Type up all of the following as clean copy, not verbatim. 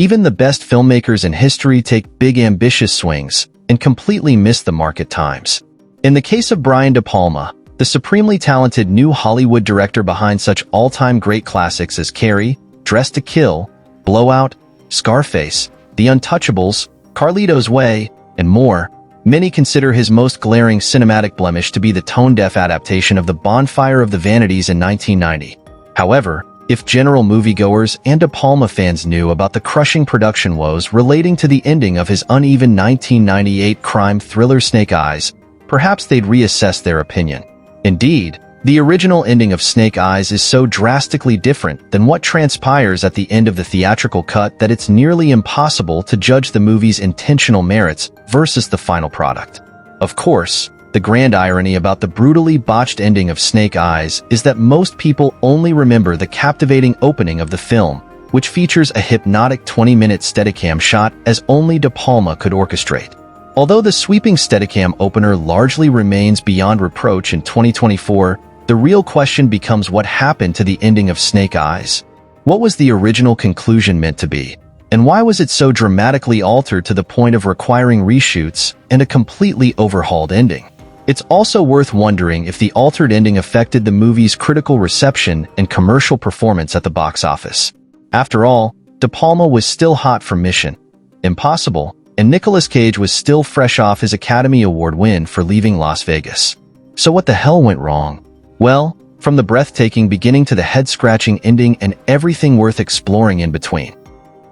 Even the best filmmakers in history take big ambitious swings and completely miss the mark at times. In the case of Brian De Palma, the supremely talented new Hollywood director behind such all-time great classics as Carrie, Dressed to Kill, Blowout, Scarface, The Untouchables, Carlito's Way, and more, many consider his most glaring cinematic blemish to be the tone-deaf adaptation of The Bonfire of the Vanities in 1990. However, if general moviegoers and De Palma fans knew about the crushing production woes relating to the ending of his uneven 1998 crime thriller Snake Eyes, perhaps they'd reassess their opinion. Indeed, the original ending of Snake Eyes is so drastically different than what transpires at the end of the theatrical cut that it's nearly impossible to judge the movie's intentional merits versus the final product. Of course, the grand irony about the brutally botched ending of Snake Eyes is that most people only remember the captivating opening of the film, which features a hypnotic 20-minute Steadicam shot as only De Palma could orchestrate. Although the sweeping Steadicam opener largely remains beyond reproach in 2024, the real question becomes what happened to the ending of Snake Eyes. What was the original conclusion meant to be? And why was it so dramatically altered to the point of requiring reshoots and a completely overhauled ending? It's also worth wondering if the altered ending affected the movie's critical reception and commercial performance at the box office. After all, De Palma was still hot from Mission Impossible, and Nicolas Cage was still fresh off his Academy Award win for Leaving Las Vegas. So what the hell went wrong? Well, from the breathtaking beginning to the head-scratching ending and everything worth exploring in between.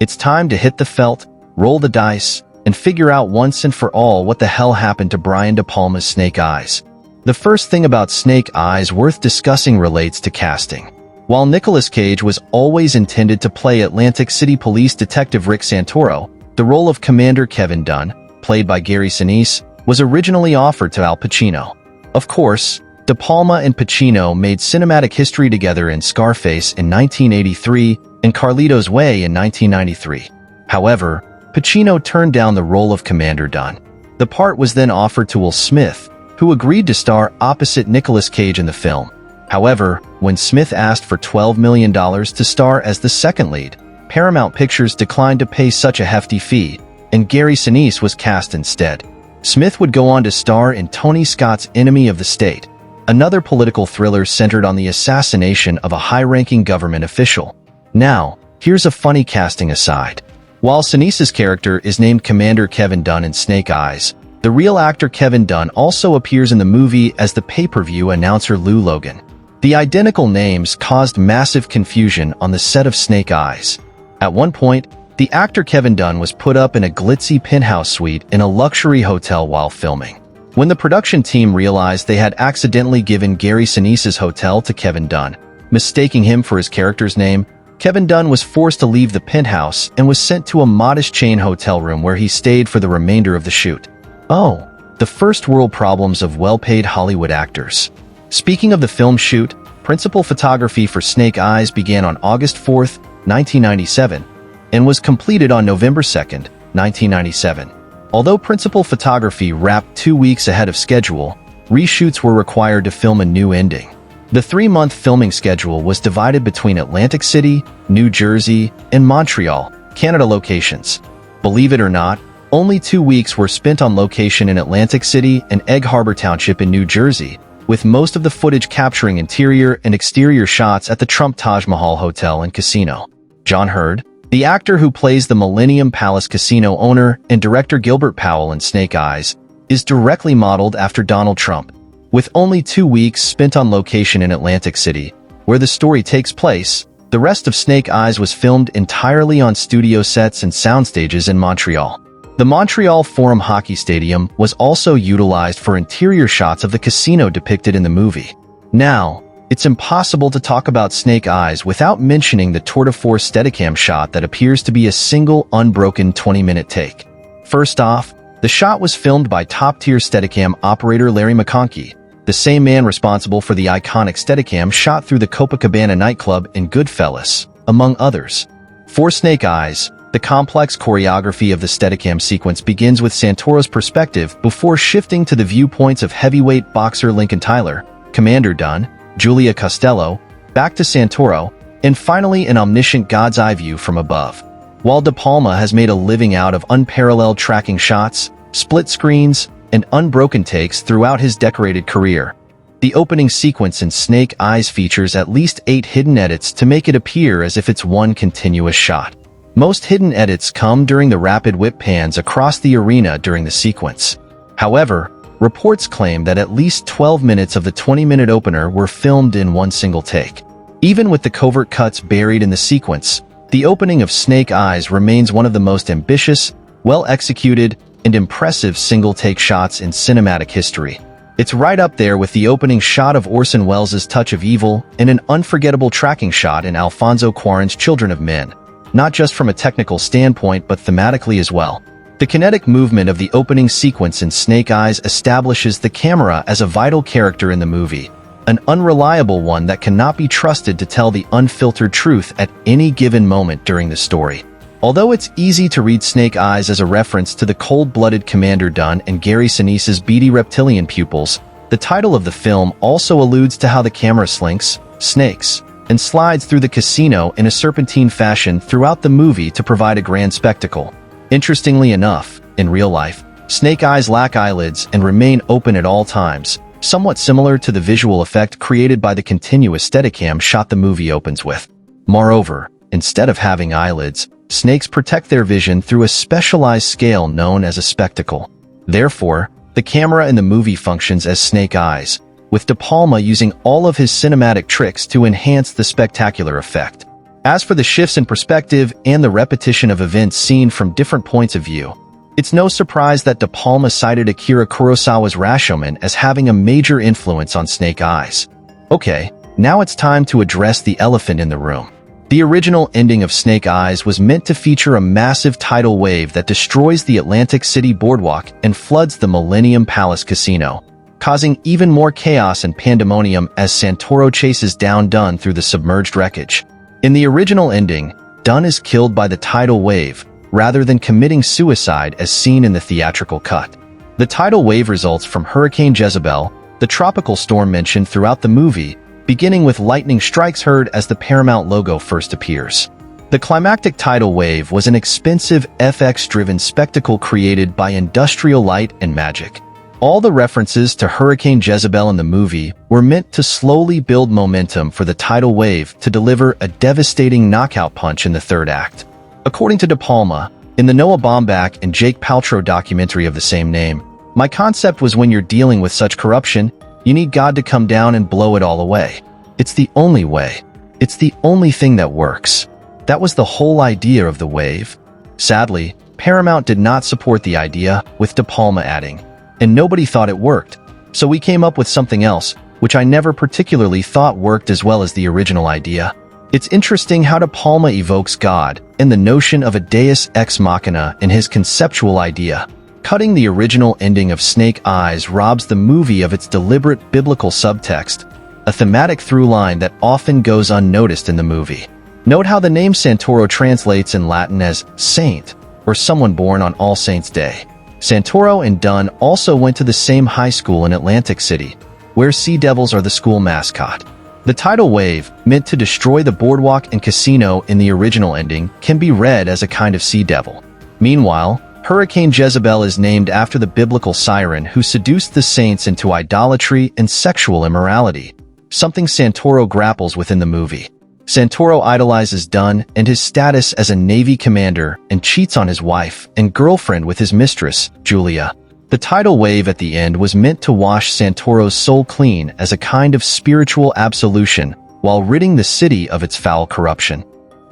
It's time to hit the felt, roll the dice, and figure out once and for all what the hell happened to Brian De Palma's Snake Eyes. The first thing about Snake Eyes worth discussing relates to casting. While Nicolas Cage was always intended to play Atlantic City Police Detective Rick Santoro, the role of Commander Kevin Dunn, played by Gary Sinise, was originally offered to Al Pacino. Of course, De Palma and Pacino made cinematic history together in Scarface in 1983 and Carlito's Way in 1993. However, Pacino turned down the role of Commander Dunn. The part was then offered to Will Smith, who agreed to star opposite Nicolas Cage in the film. However, when Smith asked for $12 million to star as the second lead, Paramount Pictures declined to pay such a hefty fee, and Gary Sinise was cast instead. Smith would go on to star in Tony Scott's Enemy of the State, another political thriller centered on the assassination of a high-ranking government official. Now, here's a funny casting aside. While Sinise's character is named Commander Kevin Dunn in Snake Eyes, the real actor Kevin Dunn also appears in the movie as the pay-per-view announcer Lou Logan. The identical names caused massive confusion on the set of Snake Eyes. At one point, the actor Kevin Dunn was put up in a glitzy penthouse suite in a luxury hotel while filming. When the production team realized they had accidentally given Gary Sinise's hotel to Kevin Dunn, mistaking him for his character's name, Kevin Dunn was forced to leave the penthouse and was sent to a modest chain hotel room where he stayed for the remainder of the shoot. Oh, the first world problems of well-paid Hollywood actors. Speaking of the film shoot, principal photography for Snake Eyes began on August 4, 1997, and was completed on November 2, 1997. Although principal photography wrapped 2 weeks ahead of schedule, reshoots were required to film a new ending. The 3-month filming schedule was divided between Atlantic City, New Jersey, and Montreal, Canada locations. Believe it or not, only 2 weeks were spent on location in Atlantic City and Egg Harbor Township in New Jersey, with most of the footage capturing interior and exterior shots at the Trump Taj Mahal Hotel and Casino. John Hurd, the actor who plays the Millennium Palace Casino owner and director Gilbert Powell in Snake Eyes, is directly modeled after Donald Trump. With only 2 weeks spent on location in Atlantic City, where the story takes place, the rest of Snake Eyes was filmed entirely on studio sets and soundstages in Montreal. The Montreal Forum Hockey Stadium was also utilized for interior shots of the casino depicted in the movie. Now, it's impossible to talk about Snake Eyes without mentioning the tour de force Steadicam shot that appears to be a single unbroken 20-minute take. First off, the shot was filmed by top-tier Steadicam operator Larry McConkey, the same man responsible for the iconic Steadicam shot through the Copacabana nightclub in Goodfellas, among others. For Snake Eyes, the complex choreography of the Steadicam sequence begins with Santoro's perspective before shifting to the viewpoints of heavyweight boxer Lincoln Tyler, Commander Dunn, Julia Costello, back to Santoro, and finally an omniscient God's eye view from above. while De Palma has made a living out of unparalleled tracking shots, split screens, and unbroken takes throughout his decorated career. The opening sequence in Snake Eyes features at least 8 hidden edits to make it appear as if it's one continuous shot. Most hidden edits come during the rapid whip pans across the arena during the sequence. However, reports claim that at least 12 minutes of the 20-minute opener were filmed in one single take. Even with the covert cuts buried in the sequence, the opening of Snake Eyes remains one of the most ambitious, well-executed, and impressive single-take shots in cinematic history. It's right up there with the opening shot of Orson Welles' Touch of Evil and an unforgettable tracking shot in Alfonso Cuarón's Children of Men, not just from a technical standpoint but thematically as well. The kinetic movement of the opening sequence in Snake Eyes establishes the camera as a vital character in the movie, an unreliable one that cannot be trusted to tell the unfiltered truth at any given moment during the story. Although it's easy to read Snake Eyes as a reference to the cold-blooded Commander Dunn and Gary Sinise's beady reptilian pupils, the title of the film also alludes to how the camera slinks, snakes, and slides through the casino in a serpentine fashion throughout the movie to provide a grand spectacle. Interestingly enough, in real life, Snake Eyes lack eyelids and remain open at all times, somewhat similar to the visual effect created by the continuous Steadicam shot the movie opens with. Moreover, instead of having eyelids, snakes protect their vision through a specialized scale known as a spectacle. Therefore, the camera in the movie functions as snake eyes, with De Palma using all of his cinematic tricks to enhance the spectacular effect. As for the shifts in perspective and the repetition of events seen from different points of view, it's no surprise that De Palma cited Akira Kurosawa's Rashomon as having a major influence on Snake Eyes. Okay, now it's time to address the elephant in the room. The original ending of Snake Eyes was meant to feature a massive tidal wave that destroys the Atlantic City boardwalk and floods the Millennium Palace Casino, causing even more chaos and pandemonium as Santoro chases down Dunn through the submerged wreckage. In the original ending, Dunn is killed by the tidal wave, rather than committing suicide as seen in the theatrical cut. The tidal wave results from Hurricane Jezebel, the tropical storm mentioned throughout the movie, beginning with lightning strikes heard as the Paramount logo first appears. The climactic tidal wave was an expensive FX-driven spectacle created by Industrial Light and Magic. All the references to Hurricane Jezebel in the movie were meant to slowly build momentum for the tidal wave to deliver a devastating knockout punch in the third act. According to De Palma, in the Noah Baumbach and Jake Paltrow documentary of the same name, my concept was when you're dealing with such corruption, you need God to come down and blow it all away. It's the only way. It's the only thing that works. That was the whole idea of the wave. Sadly, Paramount did not support the idea, with De Palma adding, and nobody thought it worked. So we came up with something else, which I never particularly thought worked as well as the original idea. It's interesting how De Palma evokes God and the notion of a deus ex machina in his conceptual idea. Cutting the original ending of Snake Eyes robs the movie of its deliberate biblical subtext, a thematic through line that often goes unnoticed in the movie. Note how the name Santoro translates in Latin as saint, or someone born on All Saints' Day. Santoro and Dunn also went to the same high school in Atlantic City, where Sea Devils are the school mascot. The tidal wave, meant to destroy the boardwalk and casino in the original ending, can be read as a kind of sea devil. Meanwhile, Hurricane Jezebel is named after the biblical siren who seduced the saints into idolatry and sexual immorality, something Santoro grapples with in the movie. Santoro idolizes Dunn and his status as a Navy commander and cheats on his wife and girlfriend with his mistress, Julia. The tidal wave at the end was meant to wash Santoro's soul clean as a kind of spiritual absolution while ridding the city of its foul corruption.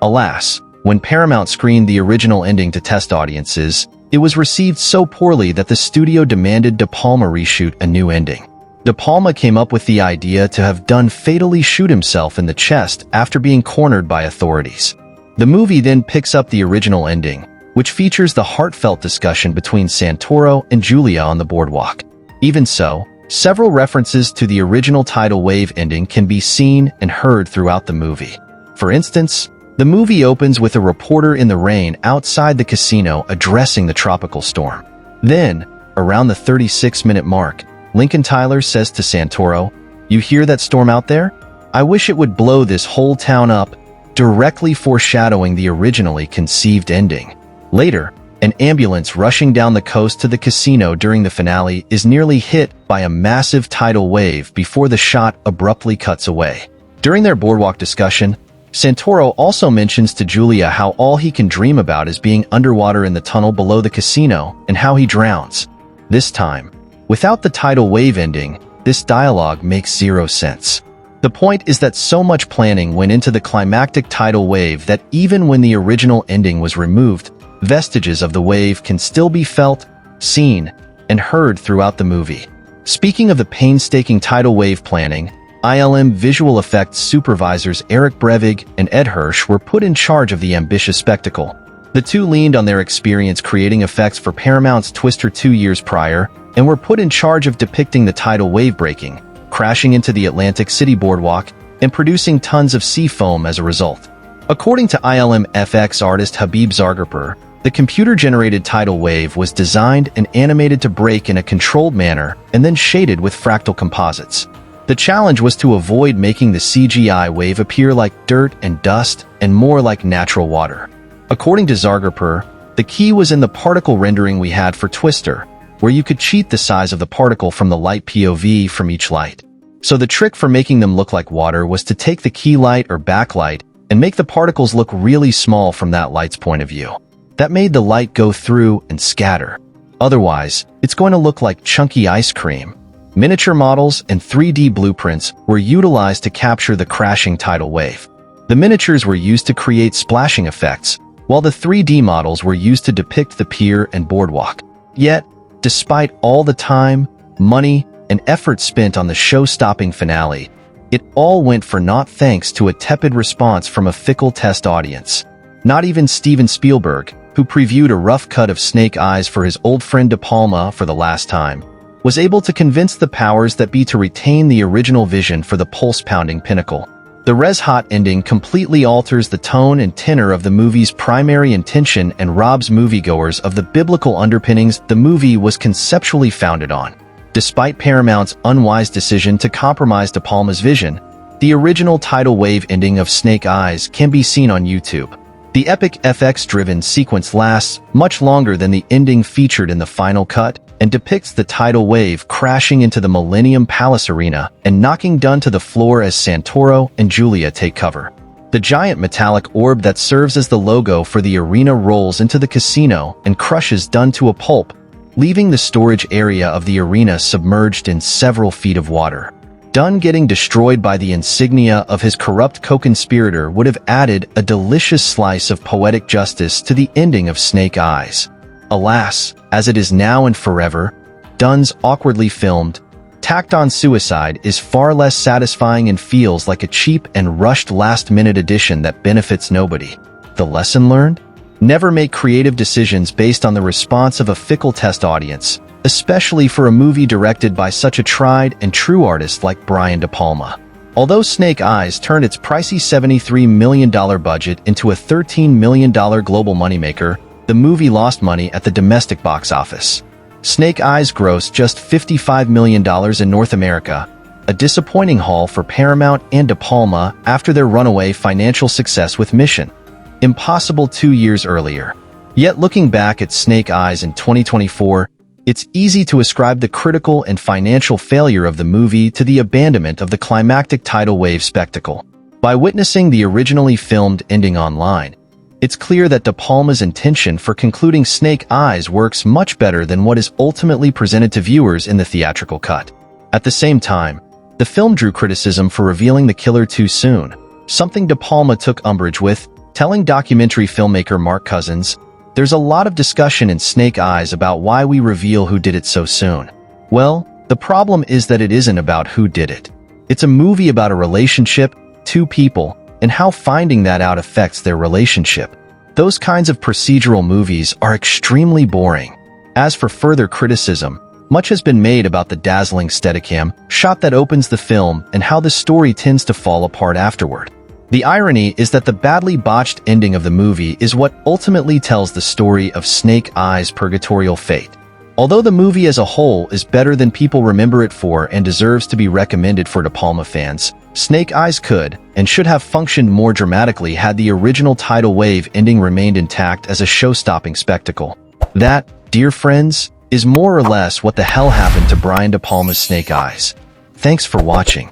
Alas, when Paramount screened the original ending to test audiences, it was received so poorly that the studio demanded De Palma reshoot a new ending. De Palma came up with the idea to have Dunn fatally shoot himself in the chest after being cornered by authorities. The movie then picks up the original ending, which features the heartfelt discussion between Santoro and Julia on the boardwalk. Even so, several references to the original tidal wave ending can be seen and heard throughout the movie. For instance, the movie opens with a reporter in the rain outside the casino addressing the tropical storm. Then, around the 36-minute mark, Lincoln Tyler says to Santoro, "You hear that storm out there? I wish it would blow this whole town up." directly foreshadowing the originally conceived ending. Later, an ambulance rushing down the coast to the casino during the finale is nearly hit by a massive tidal wave before the shot abruptly cuts away. During their boardwalk discussion, Santoro also mentions to Julia how all he can dream about is being underwater in the tunnel below the casino and how he drowns. This time, without the tidal wave ending, this dialogue makes zero sense. The point is that so much planning went into the climactic tidal wave that even when the original ending was removed, vestiges of the wave can still be felt, seen, and heard throughout the movie. Speaking of the painstaking tidal wave planning, ILM visual effects supervisors Eric Brevig and Ed Hirsch were put in charge of the ambitious spectacle. The two leaned on their experience creating effects for Paramount's Twister 2 years prior and were put in charge of depicting the tidal wave breaking, crashing into the Atlantic City boardwalk, and producing tons of sea foam as a result. According to ILM FX artist Habib Zargarpur, the computer-generated tidal wave was designed and animated to break in a controlled manner and then shaded with fractal composites. The challenge was to avoid making the CGI wave appear like dirt and dust and more like natural water. According to Zargarpur, the key was in the particle rendering we had for Twister, where you could cheat the size of the particle from the light POV from each light. So the trick for making them look like water was to take the key light or backlight and make the particles look really small from that light's point of view. That made the light go through and scatter. Otherwise, it's going to look like chunky ice cream. Miniature models and 3D blueprints were utilized to capture the crashing tidal wave. The miniatures were used to create splashing effects, while the 3D models were used to depict the pier and boardwalk. Yet, despite all the time, money, and effort spent on the show-stopping finale, it all went for naught thanks to a tepid response from a fickle test audience. Not even Steven Spielberg, who previewed a rough cut of Snake Eyes for his old friend De Palma for the last time, was able to convince the powers that be to retain the original vision for the pulse-pounding pinnacle. The res-hot ending completely alters the tone and tenor of the movie's primary intention and robs moviegoers of the biblical underpinnings the movie was conceptually founded on. Despite Paramount's unwise decision to compromise De Palma's vision, the original tidal wave ending of Snake Eyes can be seen on YouTube. The epic FX-driven sequence lasts much longer than the ending featured in the final cut and depicts the tidal wave crashing into the Millennium Palace Arena and knocking Dunn to the floor as Santoro and Julia take cover. The giant metallic orb that serves as the logo for the arena rolls into the casino and crushes Dunn to a pulp, leaving the storage area of the arena submerged in several feet of water. Dunn getting destroyed by the insignia of his corrupt co-conspirator would have added a delicious slice of poetic justice to the ending of Snake Eyes. Alas, as it is now and forever, Dunn's awkwardly filmed, tacked-on suicide is far less satisfying and feels like a cheap and rushed last-minute addition that benefits nobody. The lesson learned? Never make creative decisions based on the response of a fickle test audience, especially for a movie directed by such a tried and true artist like Brian De Palma. Although Snake Eyes turned its pricey $73 million budget into a $13 million global moneymaker, the movie lost money at the domestic box office. Snake Eyes grossed just $55 million in North America, a disappointing haul for Paramount and De Palma after their runaway financial success with Mission Impossible 2 years earlier. Yet looking back at Snake Eyes in 2024, it's easy to ascribe the critical and financial failure of the movie to the abandonment of the climactic tidal wave spectacle. By witnessing the originally filmed ending online, it's clear that De Palma's intention for concluding Snake Eyes works much better than what is ultimately presented to viewers in the theatrical cut. At the same time, the film drew criticism for revealing the killer too soon, something De Palma took umbrage with, telling documentary filmmaker Mark Cousins, "There's a lot of discussion in Snake Eyes about why we reveal who did it so soon." Well, the problem is that it isn't about who did it. It's a movie about a relationship, two people, and how finding that out affects their relationship. Those kinds of procedural movies are extremely boring. As for further criticism, much has been made about the dazzling Steadicam shot that opens the film and how the story tends to fall apart afterward. The irony is that the badly botched ending of the movie is what ultimately tells the story of Snake Eyes' purgatorial fate. Although the movie as a whole is better than people remember it for and deserves to be recommended for De Palma fans, Snake Eyes could and should have functioned more dramatically had the original tidal wave ending remained intact as a show-stopping spectacle. That, dear friends, is more or less what the hell happened to Brian De Palma's Snake Eyes. Thanks for watching.